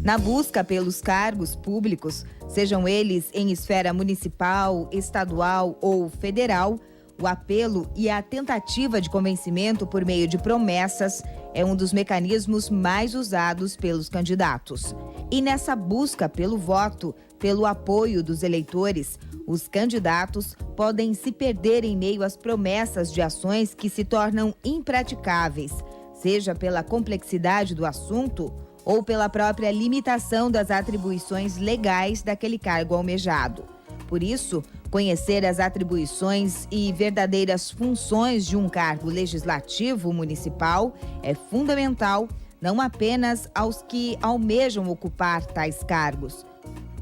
Na busca pelos cargos públicos, sejam eles em esfera municipal, estadual ou federal, o apelo e a tentativa de convencimento por meio de promessas é um dos mecanismos mais usados pelos candidatos. E nessa busca pelo voto, pelo apoio dos eleitores, os candidatos podem se perder em meio às promessas de ações que se tornam impraticáveis, seja pela complexidade do assunto ou pela própria limitação das atribuições legais daquele cargo almejado. Por isso, conhecer as atribuições e verdadeiras funções de um cargo legislativo municipal é fundamental, não apenas aos que almejam ocupar tais cargos,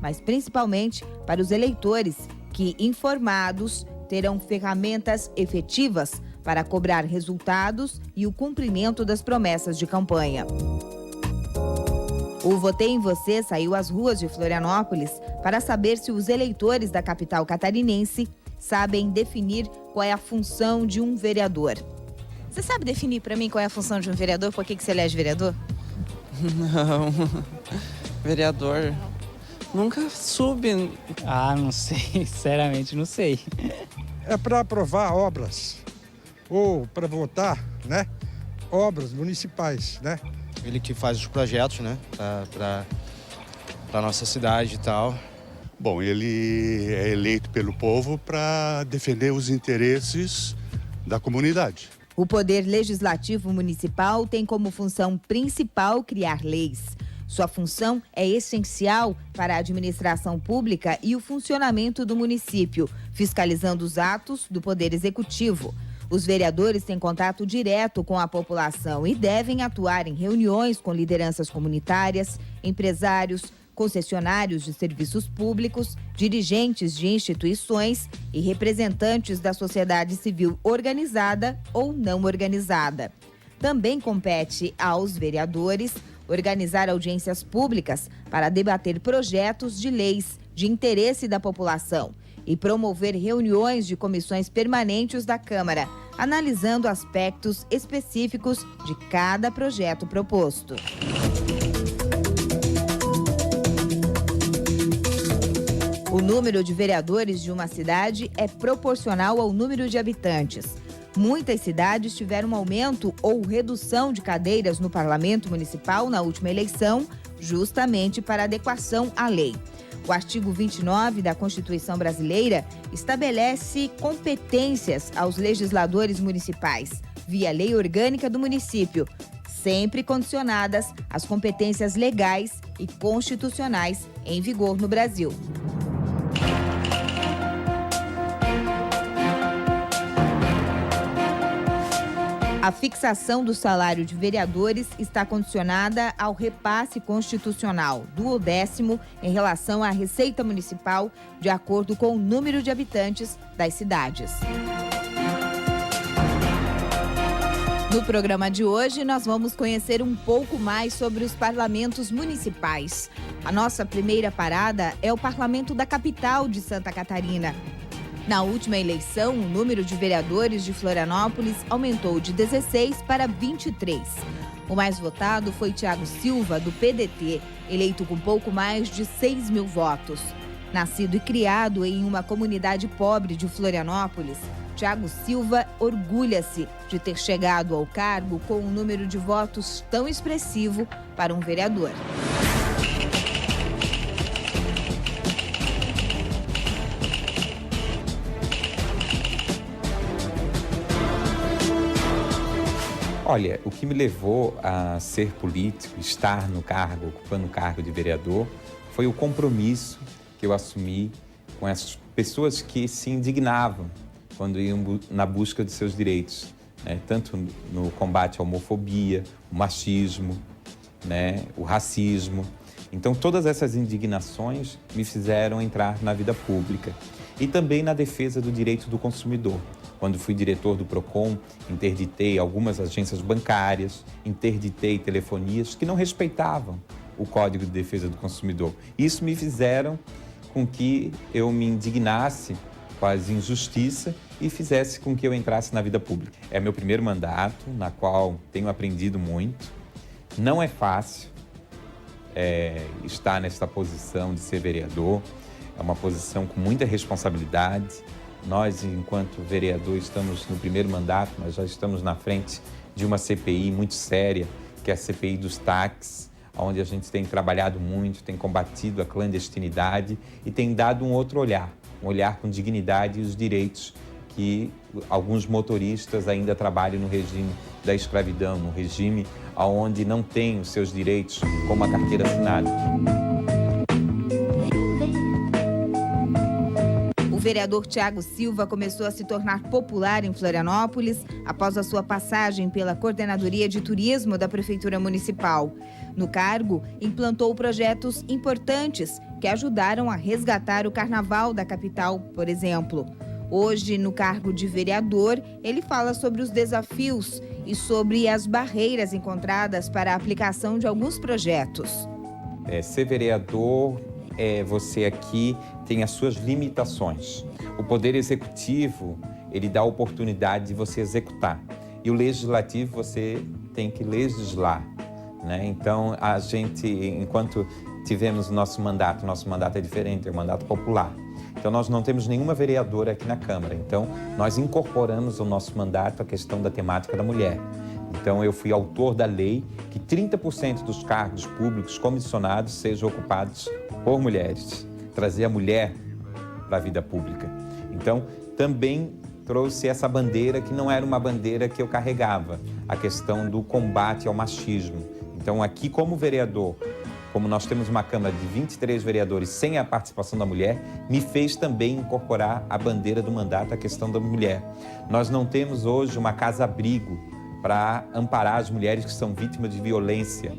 mas principalmente para os eleitores que, informados, terão ferramentas efetivas para cobrar resultados e o cumprimento das promessas de campanha. O Votei em Você saiu às ruas de Florianópolis para saber se os eleitores da capital catarinense sabem definir qual é a função de um vereador. Você sabe definir para mim qual é a função de um vereador? Por que você elege vereador? Não, vereador, nunca soube. Não sei, sinceramente não sei. É para aprovar obras ou para votar, né? Obras municipais, né? Ele que faz os projetos, né? Para a nossa cidade e tal. Bom, ele é eleito pelo povo para defender os interesses da comunidade. O Poder Legislativo Municipal tem como função principal criar leis. Sua função é essencial para a administração pública e o funcionamento do município, fiscalizando os atos do Poder Executivo. Os vereadores têm contato direto com a população e devem atuar em reuniões com lideranças comunitárias, empresários, concessionários de serviços públicos, dirigentes de instituições e representantes da sociedade civil organizada ou não organizada. Também compete aos vereadores organizar audiências públicas para debater projetos de leis de interesse da população e promover reuniões de comissões permanentes da Câmara, analisando aspectos específicos de cada projeto proposto. O número de vereadores de uma cidade é proporcional ao número de habitantes. Muitas cidades tiveram um aumento ou redução de cadeiras no Parlamento Municipal na última eleição, justamente para adequação à lei. O artigo 29 da Constituição Brasileira estabelece competências aos legisladores municipais, via lei orgânica do município, sempre condicionadas às competências legais e constitucionais em vigor no Brasil. A fixação do salário de vereadores está condicionada ao repasse constitucional, 12º, em relação à receita municipal, de acordo com o número de habitantes das cidades. No programa de hoje, nós vamos conhecer um pouco mais sobre os parlamentos municipais. A nossa primeira parada é o parlamento da capital de Santa Catarina. Na última eleição, o número de vereadores de Florianópolis aumentou de 16 para 23. O mais votado foi Thiago Silva, do PDT, eleito com pouco mais de 6 mil votos. Nascido e criado em uma comunidade pobre de Florianópolis, Thiago Silva orgulha-se de ter chegado ao cargo com um número de votos tão expressivo para um vereador. Olha, o que me levou a ser político, estar no cargo, ocupando o cargo de vereador, foi o compromisso que eu assumi com essas pessoas que se indignavam quando iam na busca de seus direitos, né? Tanto no combate à homofobia, o machismo, né? O racismo. Então, todas essas indignações me fizeram entrar na vida pública e também na defesa do direito do consumidor. Quando fui diretor do PROCON, interditei algumas agências bancárias, interditei telefonias que não respeitavam o Código de Defesa do Consumidor. Isso me fizeram com que eu me indignasse com as injustiças e fizesse com que eu entrasse na vida pública. É meu primeiro mandato, na qual tenho aprendido muito. Não é fácil. estar nessa posição de ser vereador. É uma posição com muita responsabilidade. Nós, enquanto vereador, estamos no primeiro mandato, mas já estamos na frente de uma CPI muito séria, que é a CPI dos táxis, onde a gente tem trabalhado muito, tem combatido a clandestinidade e tem dado um outro olhar, um olhar com dignidade e os direitos que alguns motoristas ainda trabalham no regime da escravidão, no regime onde não têm os seus direitos, como a carteira assinada. O vereador Thiago Silva começou a se tornar popular em Florianópolis após a sua passagem pela Coordenadoria de Turismo da Prefeitura Municipal. No cargo, implantou projetos importantes que ajudaram a resgatar o carnaval da capital, por exemplo. Hoje, no cargo de vereador, ele fala sobre os desafios e sobre as barreiras encontradas para a aplicação de alguns projetos. Ser vereador, você aqui tem as suas limitações. O Poder Executivo, ele dá a oportunidade de você executar. E o Legislativo, você tem que legislar, né? Então, a gente, enquanto tivemos o nosso mandato é diferente, é um mandato popular. Então, nós não temos nenhuma vereadora aqui na Câmara. Então, nós incorporamos ao nosso mandato a questão da temática da mulher. Então, eu fui autor da lei que 30% dos cargos públicos comissionados sejam ocupados por mulheres. Trazer a mulher para a vida pública. Então, também trouxe essa bandeira que não era uma bandeira que eu carregava, a questão do combate ao machismo. Então, aqui como vereador, como nós temos uma Câmara de 23 vereadores sem a participação da mulher, me fez também incorporar a bandeira do mandato, a questão da mulher. Nós não temos hoje uma casa-abrigo para amparar as mulheres que são vítimas de violência,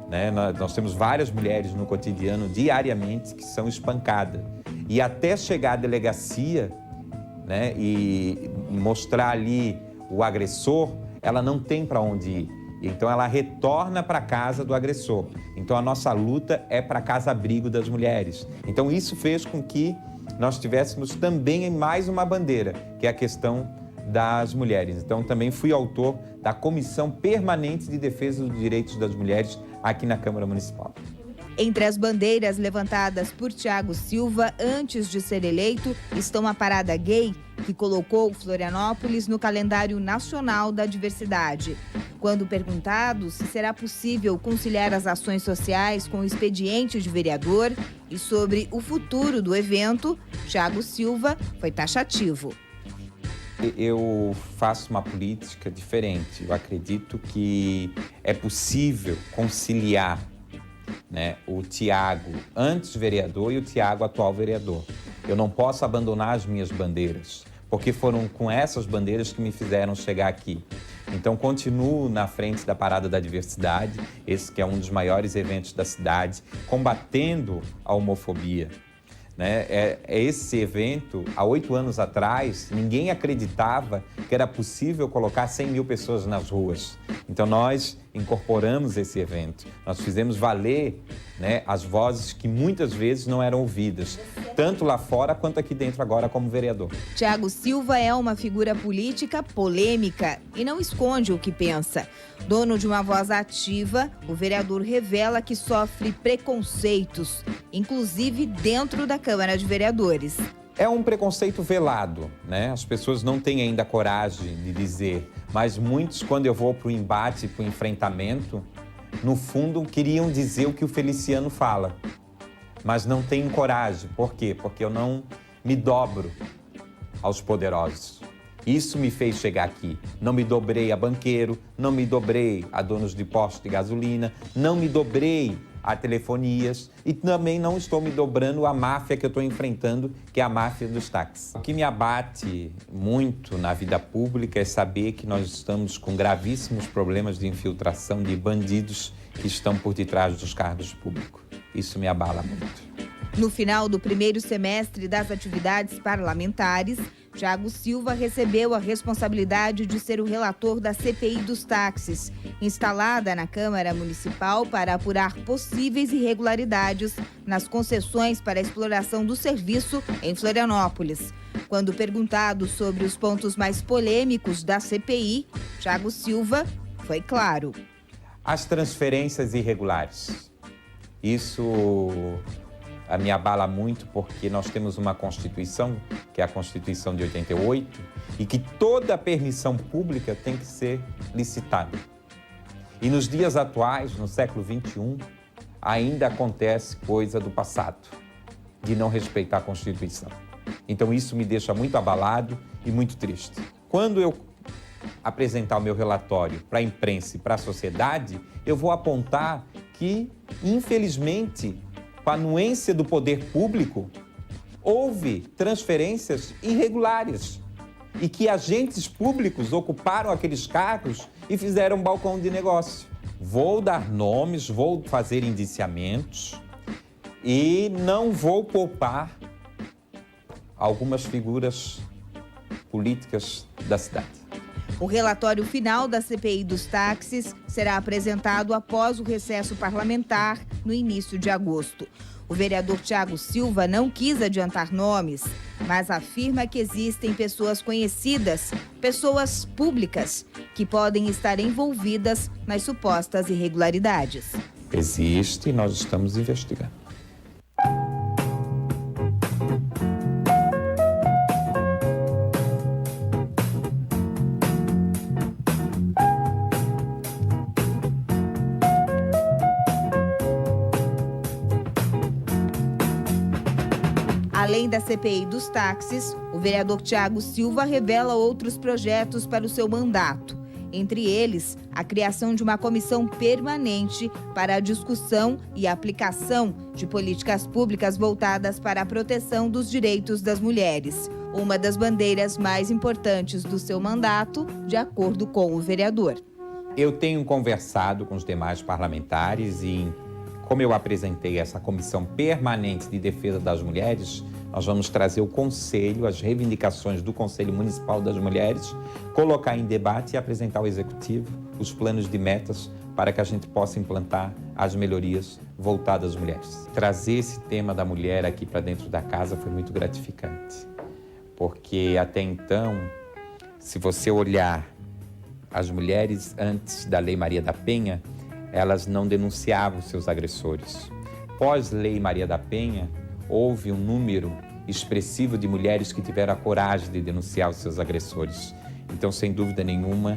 né? Nós temos várias mulheres no cotidiano, diariamente, que são espancadas. E até chegar à delegacia, né, e mostrar ali o agressor, ela não tem para onde ir. Então, ela retorna para a casa do agressor. Então, a nossa luta é para a casa-abrigo das mulheres. Então, isso fez com que nós tivéssemos também mais uma bandeira, que é a questão das mulheres. Então, também fui autor da Comissão Permanente de Defesa dos Direitos das Mulheres aqui na Câmara Municipal. Entre as bandeiras levantadas por Thiago Silva antes de ser eleito estão a Parada Gay, que colocou Florianópolis no calendário nacional da diversidade. Quando perguntado se será possível conciliar as ações sociais com o expediente de vereador e sobre o futuro do evento, Thiago Silva foi taxativo. Eu faço uma política diferente. Eu acredito que é possível conciliar, né, o Thiago antes vereador e o Thiago atual vereador. Eu não posso abandonar as minhas bandeiras, porque foram com essas bandeiras que me fizeram chegar aqui. Então, continuo na frente da Parada da Diversidade, esse que é um dos maiores eventos da cidade, combatendo a homofobia. Né? Esse evento, há 8 anos atrás, ninguém acreditava que era possível colocar 100 mil pessoas nas ruas. Então, nós incorporamos esse evento. Nós fizemos valer, né, as vozes que muitas vezes não eram ouvidas, tanto lá fora quanto aqui dentro agora como vereador. Thiago Silva é uma figura política polêmica e não esconde o que pensa. Dono de uma voz ativa, o vereador revela que sofre preconceitos, inclusive dentro da Câmara de Vereadores. É um preconceito velado, né? As pessoas não têm ainda coragem de dizer, mas muitos, quando eu vou para o embate, para o enfrentamento, no fundo queriam dizer o que o Feliciano fala, mas não têm coragem. Por quê? Porque eu não me dobro aos poderosos. Isso me fez chegar aqui. Não me dobrei a banqueiro, não me dobrei a donos de postos de gasolina, não me dobrei a telefonias e também não estou me dobrando à máfia que eu estou enfrentando, que é a máfia dos táxis. O que me abate muito na vida pública é saber que nós estamos com gravíssimos problemas de infiltração de bandidos que estão por detrás dos cargos públicos. Isso me abala muito. No final do primeiro semestre das atividades parlamentares, Thiago Silva recebeu a responsabilidade de ser o relator da CPI dos táxis, instalada na Câmara Municipal para apurar possíveis irregularidades nas concessões para a exploração do serviço em Florianópolis. Quando perguntado sobre os pontos mais polêmicos da CPI, Thiago Silva foi claro. As transferências irregulares. Isso me abala muito porque nós temos uma Constituição, que é a Constituição de 88, e que toda permissão pública tem que ser licitada. E nos dias atuais, no século XXI, ainda acontece coisa do passado, de não respeitar a Constituição. Então isso me deixa muito abalado e muito triste. Quando eu apresentar o meu relatório para a imprensa e para a sociedade, eu vou apontar que, infelizmente, com a anuência do poder público, houve transferências irregulares e que agentes públicos ocuparam aqueles cargos e fizeram um balcão de negócio. Vou dar nomes, vou fazer indiciamentos e não vou poupar algumas figuras políticas da cidade. O relatório final da CPI dos táxis será apresentado após o recesso parlamentar no início de agosto. O vereador Thiago Silva não quis adiantar nomes, mas afirma que existem pessoas conhecidas, pessoas públicas, que podem estar envolvidas nas supostas irregularidades. Existe e nós estamos investigando. Além da CPI dos táxis, o vereador Thiago Silva revela outros projetos para o seu mandato. Entre eles, a criação de uma comissão permanente para a discussão e aplicação de políticas públicas voltadas para a proteção dos direitos das mulheres, uma das bandeiras mais importantes do seu mandato, de acordo com o vereador. Eu tenho conversado com os demais parlamentares e, como eu apresentei essa comissão permanente de defesa das mulheres, nós vamos trazer o Conselho, as reivindicações do Conselho Municipal das Mulheres, colocar em debate e apresentar ao Executivo os planos de metas para que a gente possa implantar as melhorias voltadas às mulheres. Trazer esse tema da mulher aqui para dentro da casa foi muito gratificante, porque até então, se você olhar as mulheres antes da Lei Maria da Penha, elas não denunciavam seus agressores. Pós-Lei Maria da Penha, houve um número expressivo de mulheres que tiveram a coragem de denunciar os seus agressores. Então, sem dúvida nenhuma,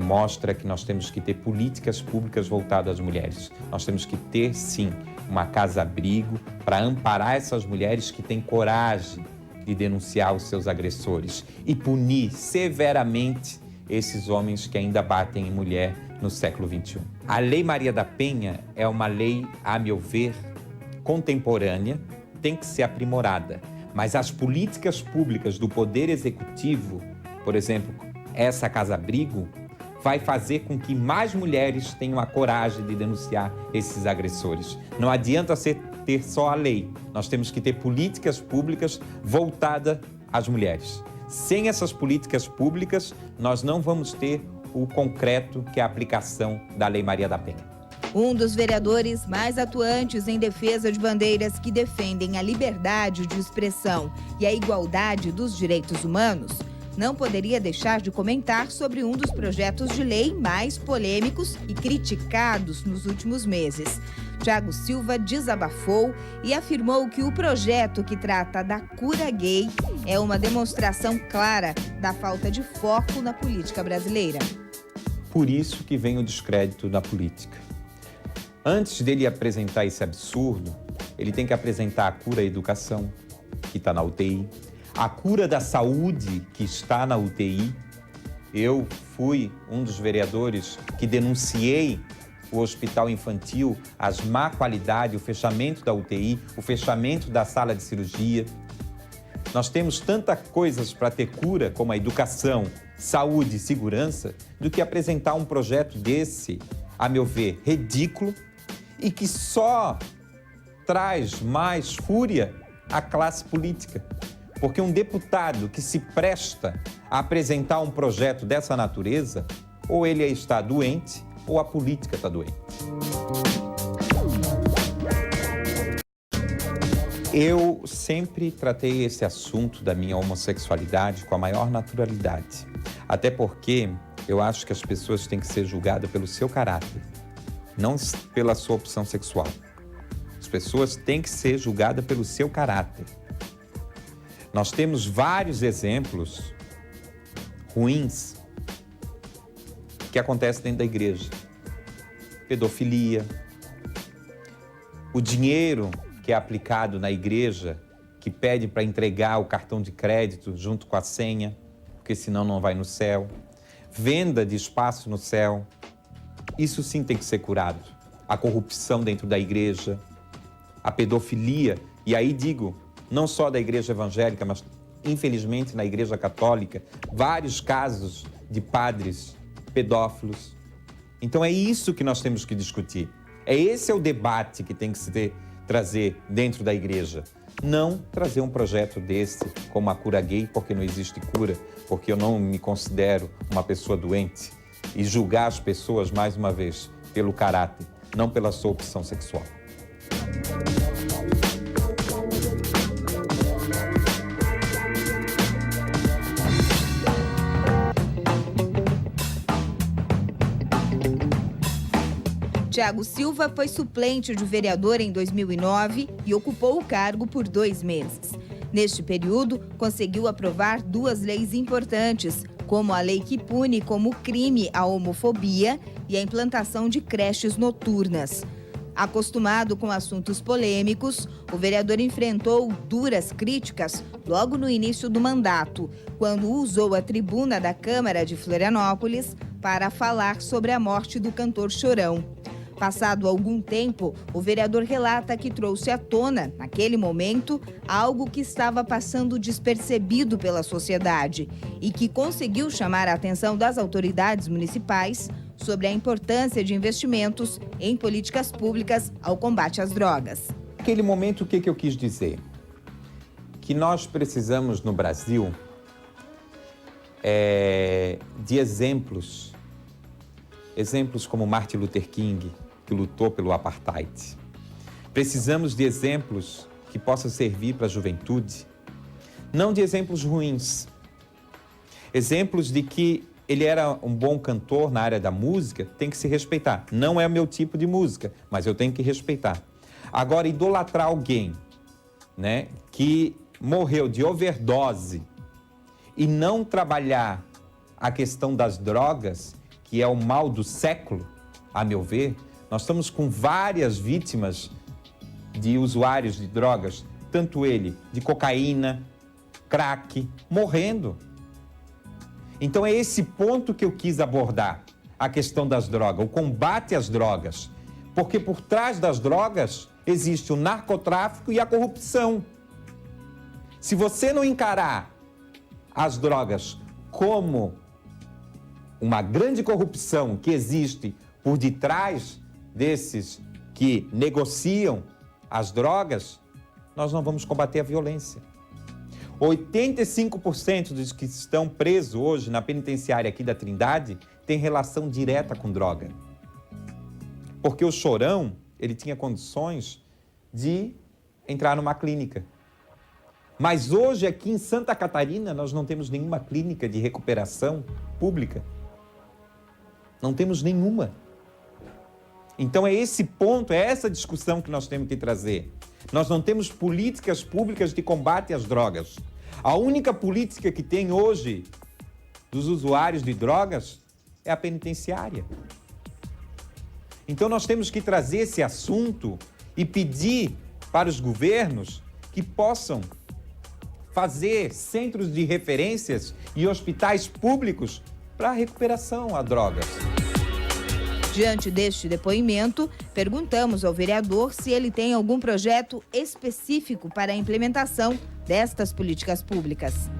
mostra que nós temos que ter políticas públicas voltadas às mulheres. Nós temos que ter, sim, uma casa-abrigo para amparar essas mulheres que têm coragem de denunciar os seus agressores e punir severamente esses homens que ainda batem em mulher no século XXI. A Lei Maria da Penha é uma lei, a meu ver, contemporânea, tem que ser aprimorada, mas as políticas públicas do Poder Executivo, por exemplo, essa casa-abrigo, vai fazer com que mais mulheres tenham a coragem de denunciar esses agressores. Não adianta ter só a lei, nós temos que ter políticas públicas voltadas às mulheres. Sem essas políticas públicas, nós não vamos ter o concreto que é a aplicação da Lei Maria da Penha. Um dos vereadores mais atuantes em defesa de bandeiras que defendem a liberdade de expressão e a igualdade dos direitos humanos não poderia deixar de comentar sobre um dos projetos de lei mais polêmicos e criticados nos últimos meses. Thiago Silva desabafou e afirmou que o projeto que trata da cura gay é uma demonstração clara da falta de foco na política brasileira. Por isso que vem o descrédito da política. Antes dele apresentar esse absurdo, ele tem que apresentar a cura à educação, que está na UTI, a cura da saúde, que está na UTI. Eu fui um dos vereadores que denunciei o hospital infantil, as má qualidade, o fechamento da UTI, o fechamento da sala de cirurgia. Nós temos tantas coisas para ter cura, como a educação, saúde e segurança, do que apresentar um projeto desse, a meu ver, ridículo, e que só traz mais fúria à classe política. Porque um deputado que se presta a apresentar um projeto dessa natureza, ou ele está doente, ou a política está doente. Eu sempre tratei esse assunto da minha homossexualidade com a maior naturalidade. Até porque eu acho que as pessoas têm que ser julgadas pelo seu caráter, não pela sua opção sexual. pessoas têm que ser julgadas pelo seu caráter. Nós temos vários exemplos ruins que acontecem dentro da igreja. Pedofilia, o dinheiro que é aplicado na igreja, que pede para entregar o cartão de crédito junto com a senha, porque senão não vai no céu. Venda de espaço no céu. Isso sim tem que ser curado. A corrupção dentro da igreja, a pedofilia, e aí digo, não só da igreja evangélica, mas infelizmente na igreja católica, vários casos de padres pedófilos. Então é isso que nós temos que discutir. Esse é o debate que tem que se trazer dentro da igreja. Não trazer um projeto desse como a cura gay, porque não existe cura, porque eu não me considero uma pessoa doente, e julgar as pessoas, mais uma vez, pelo caráter, não pela sua opção sexual. Tiago Silva foi suplente de vereador em 2009 e ocupou o cargo por 2 meses. Neste período, conseguiu aprovar 2 leis importantes, como a lei que pune como crime a homofobia e a implantação de creches noturnas. Acostumado com assuntos polêmicos, o vereador enfrentou duras críticas logo no início do mandato, quando usou a tribuna da Câmara de Florianópolis para falar sobre a morte do cantor Chorão. Passado algum tempo, o vereador relata que trouxe à tona, naquele momento, algo que estava passando despercebido pela sociedade e que conseguiu chamar a atenção das autoridades municipais sobre a importância de investimentos em políticas públicas ao combate às drogas. Naquele momento, o que eu quis dizer? Que nós precisamos, no Brasil, de exemplos como Martin Luther King, que lutou pelo apartheid. Precisamos de exemplos que possam servir para a juventude, não de exemplos ruins. Exemplos de que ele era um bom cantor na área da música, tem que se respeitar. Não é o meu tipo de música, mas eu tenho que respeitar. Agora, idolatrar alguém, né, que morreu de overdose e não trabalhar a questão das drogas, que é o mal do século, a meu ver, nós estamos com várias vítimas de usuários de drogas, tanto ele de cocaína, crack, morrendo. Então é esse ponto que eu quis abordar, a questão das drogas, o combate às drogas. Porque por trás das drogas existe o narcotráfico e a corrupção. Se você não encarar as drogas como uma grande corrupção que existe por detrás desses que negociam as drogas, nós não vamos combater a violência. 85% dos que estão presos hoje na penitenciária aqui da Trindade tem relação direta com droga. Porque o Chorão, ele tinha condições de entrar numa clínica. Mas hoje aqui em Santa Catarina nós não temos nenhuma clínica de recuperação pública. Não temos nenhuma. Então é esse ponto, é essa discussão que nós temos que trazer. Nós não temos políticas públicas de combate às drogas. A única política que tem hoje dos usuários de drogas é a penitenciária. Então nós temos que trazer esse assunto e pedir para os governos que possam fazer centros de referências e hospitais públicos para a recuperação a drogas. Diante deste depoimento, perguntamos ao vereador se ele tem algum projeto específico para a implementação destas políticas públicas.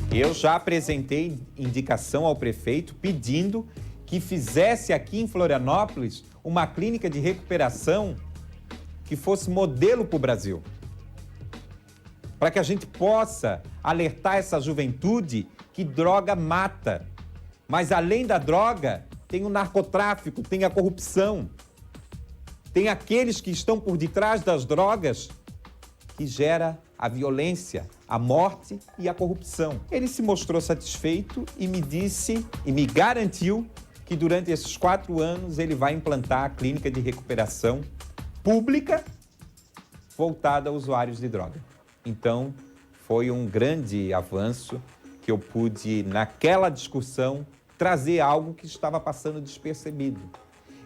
Eu já apresentei indicação ao prefeito pedindo que fizesse aqui em Florianópolis uma clínica de recuperação que fosse modelo para o Brasil. Para que a gente possa alertar essa juventude que droga mata. Mas além da droga, tem o narcotráfico, tem a corrupção. Tem aqueles que estão por detrás das drogas que gera a violência, a morte e a corrupção. Ele se mostrou satisfeito e me disse e me garantiu que durante esses 4 anos ele vai implantar a clínica de recuperação pública voltada a usuários de droga. Então, foi um grande avanço que eu pude, naquela discussão, trazer algo que estava passando despercebido.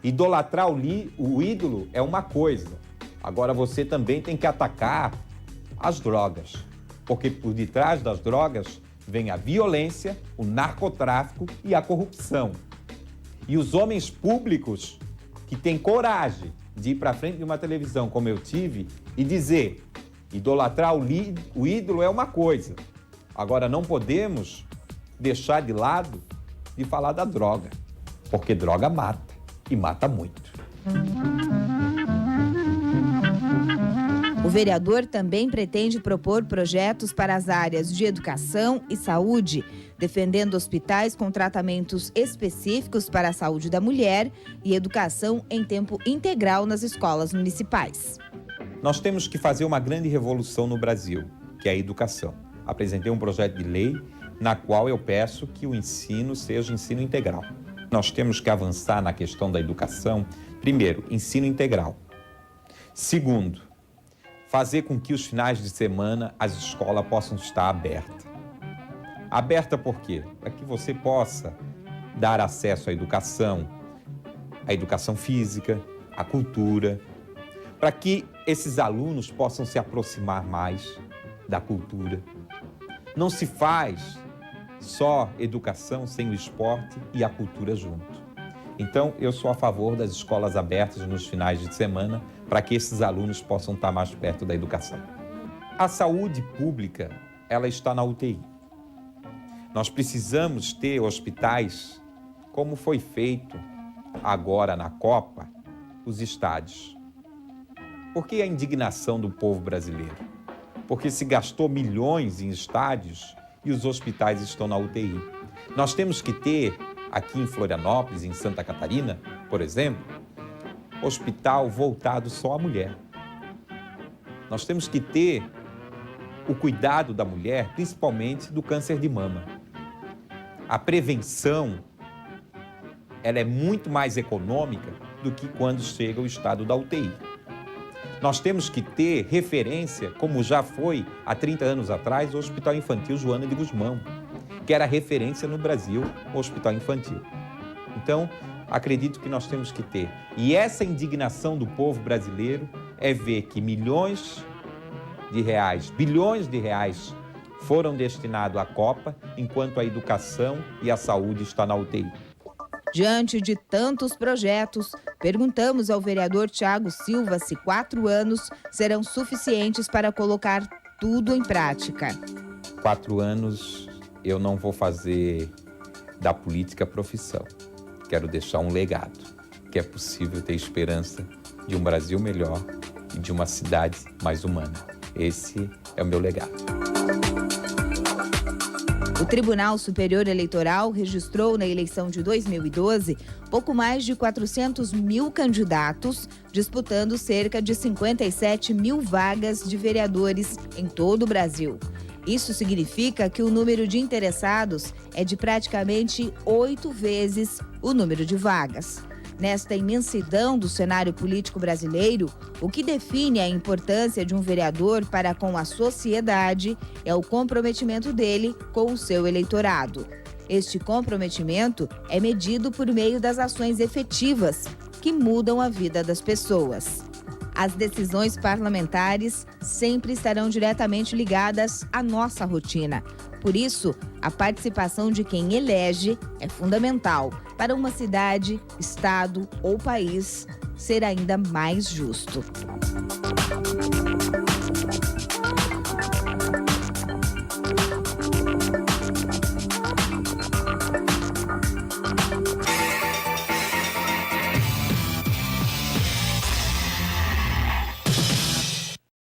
Idolatrar o ídolo é uma coisa. Agora você também tem que atacar as drogas, porque por detrás das drogas vem a violência, o narcotráfico e a corrupção. E os homens públicos que têm coragem de ir para frente de uma televisão, como eu tive, e dizer, idolatrar o ídolo é uma coisa. Agora não podemos deixar de lado de falar da droga, porque droga mata, e mata muito. O vereador também pretende propor projetos para as áreas de educação e saúde, defendendo hospitais com tratamentos específicos para a saúde da mulher e educação em tempo integral nas escolas municipais. Nós temos que fazer uma grande revolução no Brasil, que é a educação. Apresentei um projeto de lei na qual eu peço que o ensino seja ensino integral. Nós temos que avançar na questão da educação. Primeiro, ensino integral. Segundo, fazer com que os finais de semana as escolas possam estar abertas. Aberta por quê? Para que você possa dar acesso à educação física, à cultura, para que esses alunos possam se aproximar mais da cultura. Não se faz só educação sem o esporte e a cultura junto. Então, eu sou a favor das escolas abertas nos finais de semana para que esses alunos possam estar mais perto da educação. A saúde pública, ela está na UTI. Nós precisamos ter hospitais, como foi feito agora na Copa, os estádios. Por que a indignação do povo brasileiro? Porque se gastou milhões em estádios e os hospitais estão na UTI. Nós temos que ter, aqui em Florianópolis, em Santa Catarina, por exemplo, hospital voltado só à mulher. Nós temos que ter o cuidado da mulher, principalmente do câncer de mama. A prevenção, ela é muito mais econômica do que quando chega o estado da UTI. Nós temos que ter referência, como já foi há 30 anos atrás, o Hospital Infantil Joana de Guzmão, que era referência no Brasil, o hospital infantil. Então, acredito que nós temos que ter. E essa indignação do povo brasileiro é ver que milhões de reais, bilhões de reais foram destinados à Copa, enquanto a educação e a saúde estão na UTI. Diante de tantos projetos, perguntamos ao vereador Thiago Silva se 4 anos serão suficientes para colocar tudo em prática. 4 anos eu não vou fazer da política profissão. Quero deixar um legado, que é possível ter esperança de um Brasil melhor e de uma cidade mais humana. Esse é o meu legado. O Tribunal Superior Eleitoral registrou na eleição de 2012 pouco mais de 400 mil candidatos, disputando cerca de 57 mil vagas de vereadores em todo o Brasil. Isso significa que o número de interessados é de praticamente 8 vezes o número de vagas. Nesta imensidão do cenário político brasileiro, o que define a importância de um vereador para com a sociedade é o comprometimento dele com o seu eleitorado. Este comprometimento é medido por meio das ações efetivas, que mudam a vida das pessoas. As decisões parlamentares sempre estarão diretamente ligadas à nossa rotina. Por isso, a participação de quem elege é fundamental para uma cidade, estado ou país ser ainda mais justo.